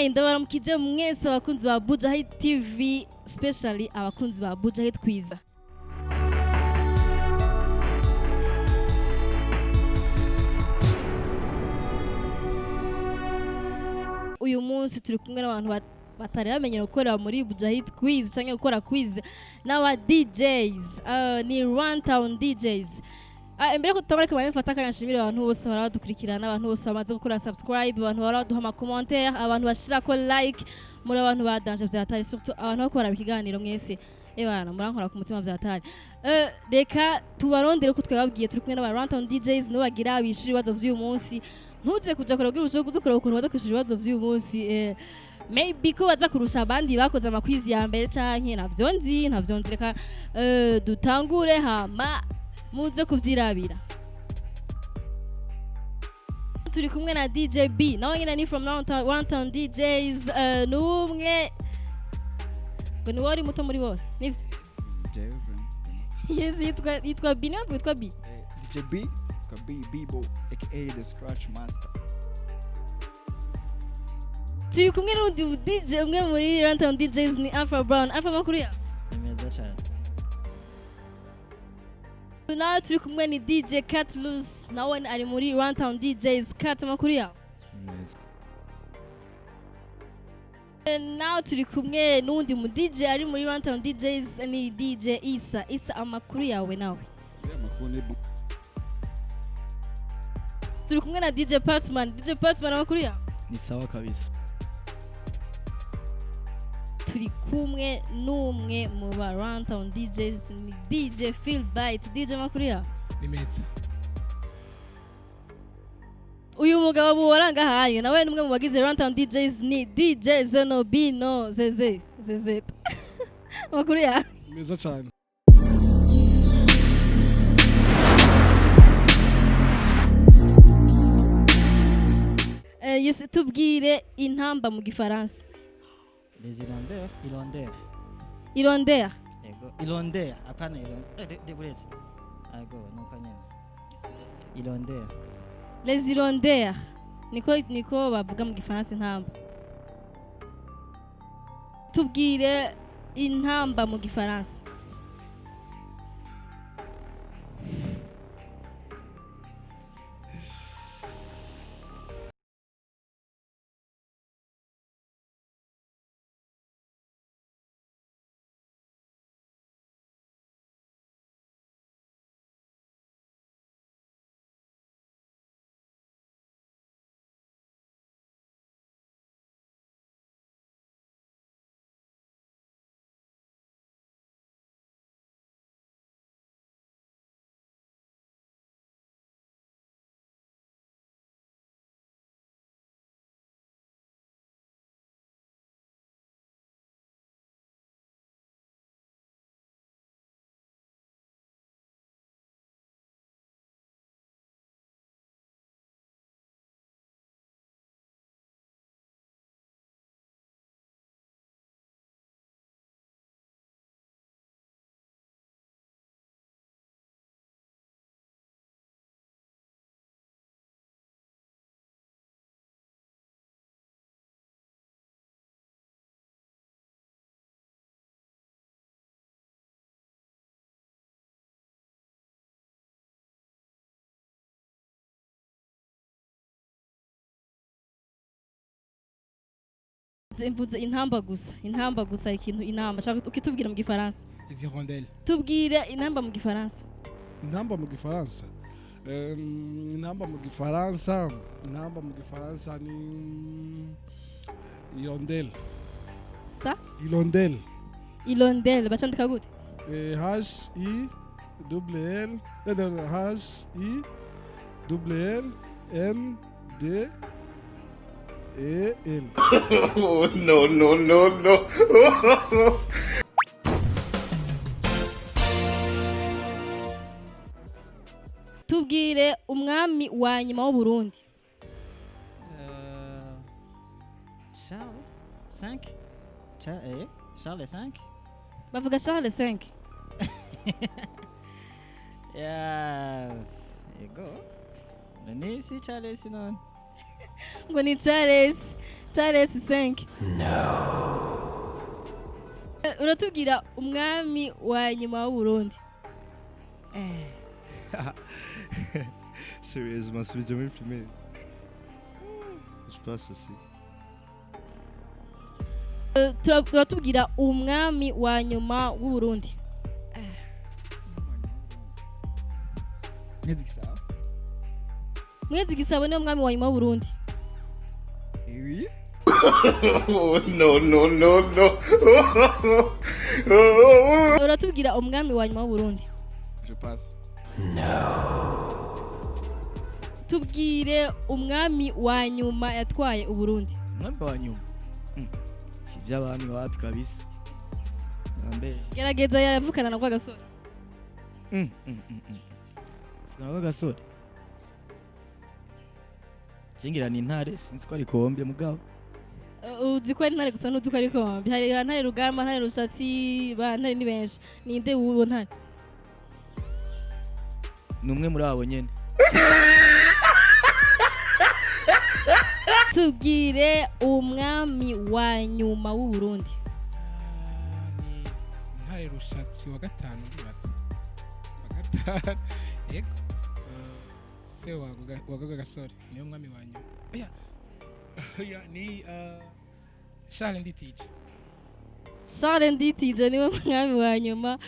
Hey, ndabaramukije mwese abakunzi ba Bujahid TV, especially abakunzi ba Bujahid Quiz. Uyu munsi turi kumwe n'abantu batari bamenyera gukorera muri Bujahid Quiz cyangwa gukora quiz n'aba DJs, ni Runtown DJs. Imbere ko tutamara kumenya mfata kanashimira abantu bose baradukurikirana, abantu bose bamaze gukora subscribe, abantu baraduha ama commentaire, abantu bashira ko like, muri abantu badanje vyatari, surtout abantu bakora ikiganiro mwese. Ebana murankora ku mutima vyatari. Reka tubarondere ko twababwiye turi kumwe n'aba Runtown DJs no bagira abishuri ibibazo vy'uyu munsi. Ntuze kuja kurogira ushobora kuzukora ukuntu baza kwishura ibibazo vy'uyu munsi. Maybe ko baza kurusha abandi bakoze amakwizi ya mbere canke navyo nzi reka dutangure hama muze kuvyirabira. Turi kumwe na DJ B, nawe nyine ni from Runtown DJs. Numwe ngo ni wari muto muri bose nivyo? Yes, yitwa B, niwe yitwa B. DJ B, B-Bo, aka the Scratch Master. Turi kumwe n'undi DJ umwe muri Runtown DJs ni Alpha Brown. Alpha makuru ya? Nimeza cyane. Na turi kumwe ni DJ Cat Loose, nawe ari muri Runtown DJs. Cat makuru ya? Nimeza. Now turi kumwe n'undi mu DJ ari muri Runtown DJs ni DJ Isa. Isa amakuru yawe nawe? Turi kumwe na DJ Patman. DJ Patman amakuru ya? Ni sawa kabisa. Turi kumwe n'umwe mu ba Runtown DJs ni DJ Phil Bite. DJ makuru ya? Nimeza. Uyu mugabo muwaranga haye nawe numwe mu bagize Runtown DJs ni DJ Zenobino Zeze. Makuru ya? Nimeza cyane. Yes, tubwire intamba mu gifaransa. Les Irlandais, Irondeur. Yego, Irlandais, apana Irlandais. Deburetse. Ago, nuko nyene. Irlandais. Les Irondeurs. Niko bavuga mu gifaransa intamba. Tubwire intamba mu gifaransa. Mvuze intamba gusa ikintu intamba shaka ukitubwira mu gifaransa. Les hirondelles. Tubwire intamba mu gifaransa. Intamba mu gifaransa. Intamba mu gifaransa ni hirondelle. Sa? Hirondelle bacandika gute? H I L N D E-L. Oh, no. Tubwire umwami wa nyuma w'u Burundi. Charles 5. Charles 5. Bavuga Charles 5. Yeah. Yego. Nani si Charles non. Ngo ni Charles Charles 5 uratubwira umwami wa nyuma w'u Burundi. Sérieusement, celui de mes premiers. Je pense aussi. Turatubwira umwami wa nyuma w'u Burundi. Mwezi Gisabo. Mwezi Gisabo ni umwami wa nyuma w'u Burundi. Oui. No. Uratubwira umwami wa nyuma w'u Burundi. Je passe. Tubwire umwami wa nyuma yatwaye u Burundi. Mwami wa nyuma. Si by'abami wapi kabisa. Ambe. Gerageza yaravukana na kwa gasore. Fukana kwa gasore. Cengira ni intare sinzi ko ari kombe mugabo. Uzi ko ari ntare gusa n'uzi ko ari kombe. Hari ntare rugamba, ntare rushatsi, ba ntare ni benshi. Ninde uwo ntare? Numwe muri abo nyene. Tubwire umwami wa nyuma w'u Burundi. Ni ntare rushatsi wa gatanu ndibatse. Wa gatanu. Yego. Se wagoga gasore niyo mwami wa nyuma. Oya ni Charles Nditije. Charles Nditije niwe mwami wa nyuma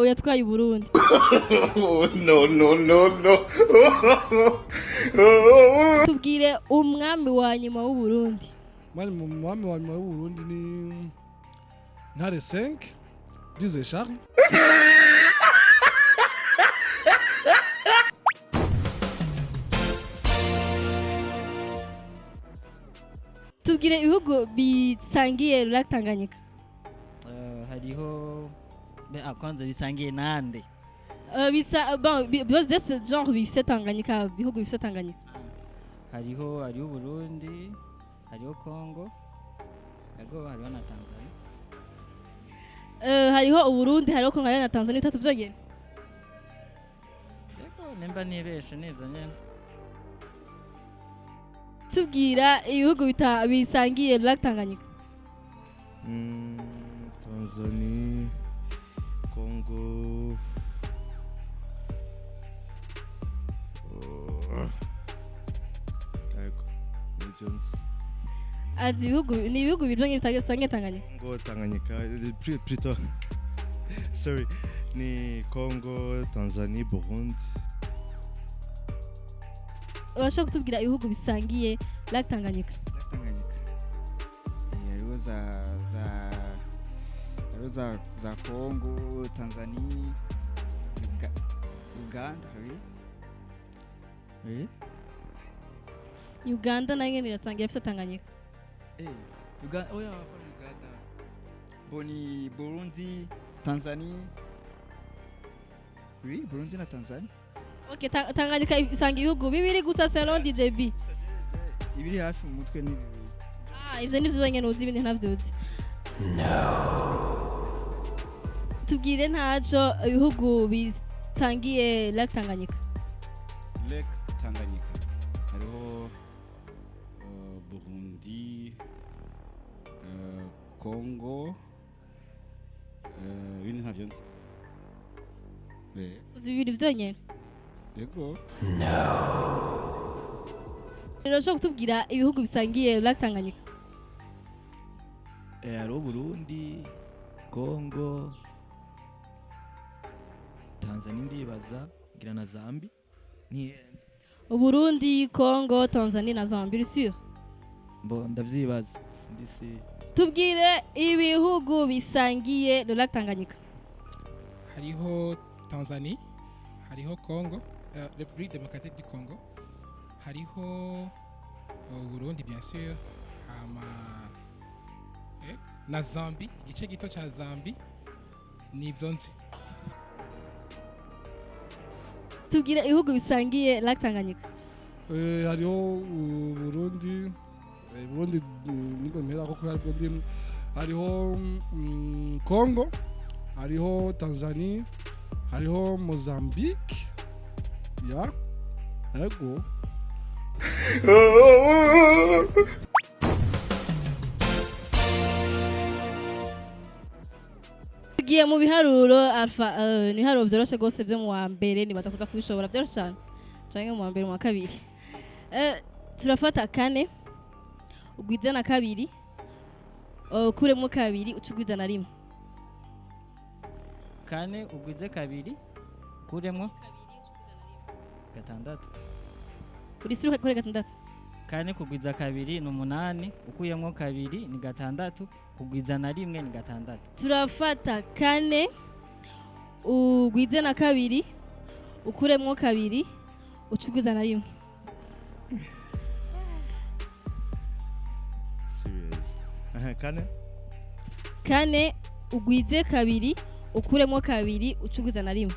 yatwaye u Burundi. No. Tubwire umwami wa nyuma w'u Burundi. Umwami wa nyuma w'u Burundi ni Ntare 5 dize Charles. Tubwire ibihugu bisangiye Lac Tanganyika. Hariho kwanza bisangiye nande. Just genre bifise Tanganyika, bihugu bifise Tanganyika. Hariho Burundi, hariho Congo, hariho na Tanzania. Hariho u Burundi, hariho Congo, hariho na Tanzania, bitatu byonyene. Yego nemba nibeshe nivyo nyene. Tubwira ibihugu bisangiye Lac Tanganyika. Tanzanie, Congo. Jones. Ati ibihugu bibyonye bisangiye Tanganyika. Congo, Tanganyika. Plutôt. Sorry. Ni Congo, Tanzanie, Burundi. Urashobora kutubwira ibihugu bisangiye Lac Tanganyika. Lac Tanganyika. Hariho za Congo, Tanzania, Uganda, oui. Uganda nayo nyene irasangiye ifite Tanganyika. Uganda, Uganda. Boni Burundi, Tanzania. Oui, Burundi na Tanzania. Okay, Tanganyika isanga ibihugu bibiri gusa selon DJB. Ibiri hafi mu mutwe ni bibiri. Ivyo nivyo zonyene uzi ibindi ntavyuzi. Tubwire ntaco ibihugu bisangiye Lac Tanganyika. Lac Tanganyika. Hariho Burundi, Congo, ibindi ntavyo nzi. Uzi bibiri vyonyene. Yego. Urashobora kutubwira ibihugu bisangiye Lac Tanganyika. Hariho Burundi, Congo, Tanzania ndibaza, ngira na Zambia. Burundi, Congo, Tanzania na Zambia, uri sûr? Mbo ndavyibaza, sindisi. Tubwire ibihugu bisangiye Lac Tanganyika. Hariho Tanzania, hariho Congo, République démocratique du Congo, hariho Burundi bien sûr, na Zambie, igice gito cha Zambie nivyo nzi. Tubwire ibihugu bisangiye Lac Tanganyika. Hariho Burundi niko mpera ko hari Burundi, hariho Congo, hariho Tanzania, hariho Mozambique. Yego. tugiye mu biharuro alpha ni ibiharuro byoroshe gose byo mu wa mbere nibaza kuza kubishobora byoroshye cyane cyangwa mu wa mbere mu wa kabiri turafata kane ugwiza na kabiri ukuremo kabiri ucugwiza na rimwe kane ugwize kabiri ukuremo gatandatu uri suri kuri gatandatu kane kugwiza kabiri ni 8 ukuyemo kabiri ni gatandatu kugwiza na rimwe ni gatandatu turafata kane ugwize na kabiri ukuremo kabiri ucugwiza na rimwe serious kane ugwize kabiri ukuremo kabiri ucugwiza na rimwe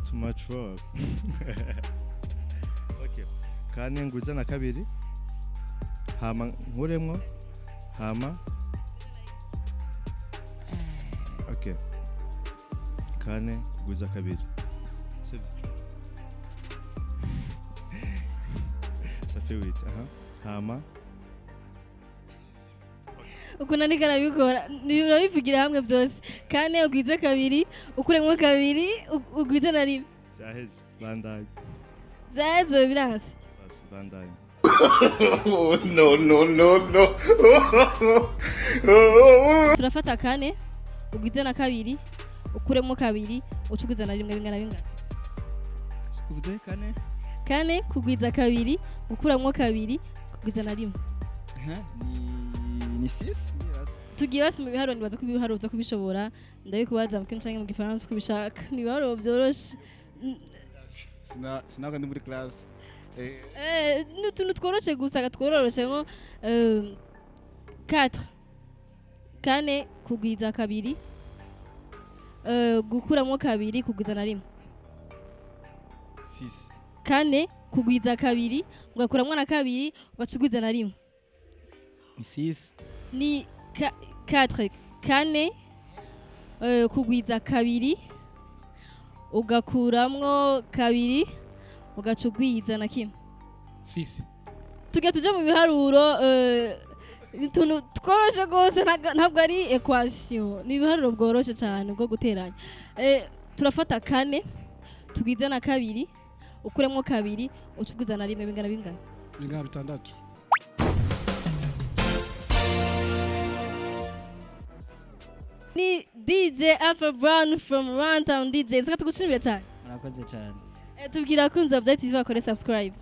too much work. Okay, kane ngwiza na kabiri hama nkuremwo hama okay kane kugwiza kabiri sibyo ça fait 8 hama ukuna nikana bikora nirabivugira hamwe byose kane ugwize kabiri ukuremo kabiri ugwize na rimwe zaheze bandaye byazo biranse bandaye no. turafata kane ugwize na kabiri ukuremo kabiri ucugwiza na rimwe bingana bingana uvuze kane kane kugwiza kabiri ukuramo kabiri kugwiza na rimwe ni 6 tugiye basi mu biharuro nibaza ko ibiharuro byo kubishobora ndabikubaza mu kintu cyangwa mu gifaransa uko ubishaka ni ibiharuro byoroshe sinaga ndi muri class n'utuntu tworoshe gusa twororoshe nko 4 kane kugwiza kabiri gukuramo kabiri kugwiza na rimwe 6 kane kugwiza kabiri ugakuramo na kabiri ugacugwiza na rimwe ni 6 ni 4 kane kugwiza kabiri ugakuramwo kabiri ugacugwiza na kimwe 6 tujye mu biharuro tuntu tworoshe gose ntabwo ari equation ni ibiharuro bworoshe cyane bwo guteranya turafata kane tugwiza na kabiri ukuremo kabiri ucugwiza na rimwe bingana bingana bitandatu ni DJ Alpha Brown from Runtown DJs saka tugushimira cyane murakoze cyane tubwira kunza Buja TV bakore subscribe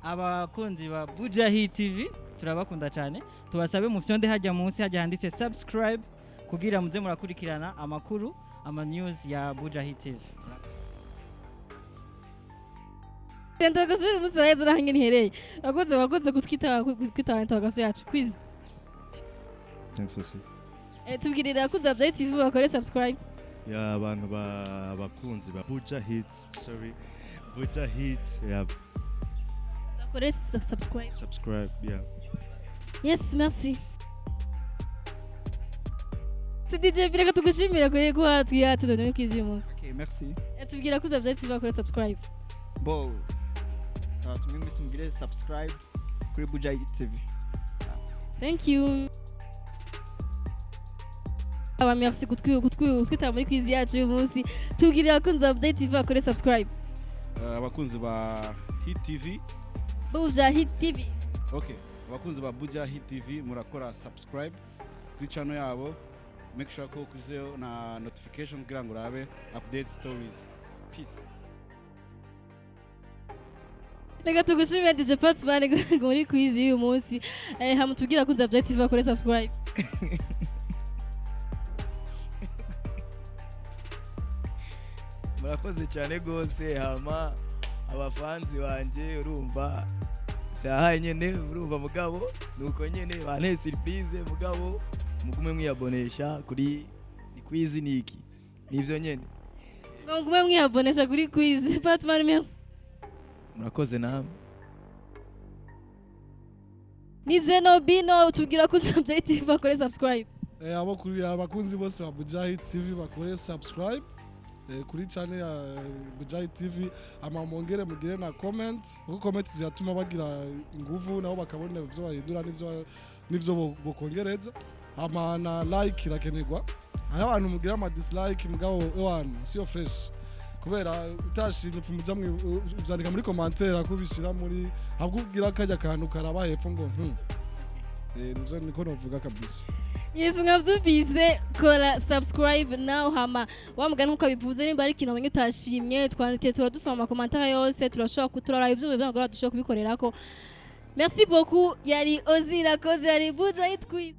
abakunzi ba Buja Hit TV turabakunda cyane tubasabe mu fyonde hajya munsi hajya handitse subscribe kugira muze murakurikirana amakuru ama news ya Buja Hit TV Tento gasubira umusareza nahange nihereye bakoze kutwita interrogation yacu quiz thanks aussi tubwirira kunza Buja TV bakore subscribe ya abantu bakunzi ba Buja Hit Buja Hit ya bakore subscribe yeah yes merci DJ bireka tugushimira ko yego twiyatudone kwizi umunsi okay merci tubwira kunza Buja TV bakore subscribe bo tumwe mwese mugire subscribe kuri Buja TV thank you merci kutwita muri quiz yacu uyu munsi tubwirira abakunzi ba Buja TV bakore subscribe abakunzi ba Hit TV Buja Hit TV okay abakunzi ba Buja Hit TV murakora subscribe kuri channel yabo make sure ko kuzeho na notification kugira ngo urabe update stories peace Nega tugushimira DJ Patman muri quiz y'uyu munsi hamutubwira abakunzi ba Buja TV bakore subscribe murakoze cyane gose hama abafanzi banje urumva sahaye nyene urumva mugabo nuko nyene bane surprise mugabo mugume mwiyabonesha kuri quiz niki nivyo nyene ngume mwiyabonesha kuri quiz Patman merci murakoze namwe ni Zenobino tubwira ko Buja TV bakore subscribe abakunzi bose ba Buja Hit TV bakore subscribe kuri channel ya Buja TV, ama mwongere mugire na comment, kuko comment ziyatuma bagira inguvu nabo bakabona ivyo bahindura n'ivyo bokongereza, ama na like irakenerwa. Hari abantu mugira ama dislike mugabo ewana siyo fresh, kubera utashimye muja byandika muri commentaire akubishira muri akubwira kajya kantu karaba hepfo ngo nivyo niko novuga kabisa. Yes, mwavyumvise, kora subscribe now hama wamugana nkuko bivuze, nimba ari ikintu wamenye utashimye twandike, tuba dusoma ama commentaire yose, turashobora kuturara ivyo bivanga dushobora kubikorerako. Merci beaucoup, yari Ozzy Irakoze, yari Buja Hit Quiz.